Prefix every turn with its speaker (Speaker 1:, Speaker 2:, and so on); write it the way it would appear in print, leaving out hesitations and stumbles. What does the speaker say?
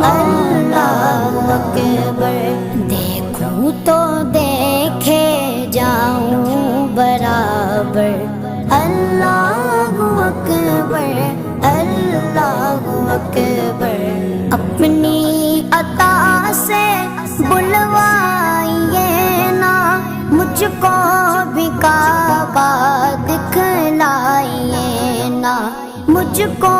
Speaker 1: अल्लाहु अकबर। देखूं तो देखे जाऊं बराबर, अल्लाहु अकबर अल्लाहु अकबर। अपनी अता से बुलवाइए ना, मुझको भी काबा दिखलाइए ना, मुझको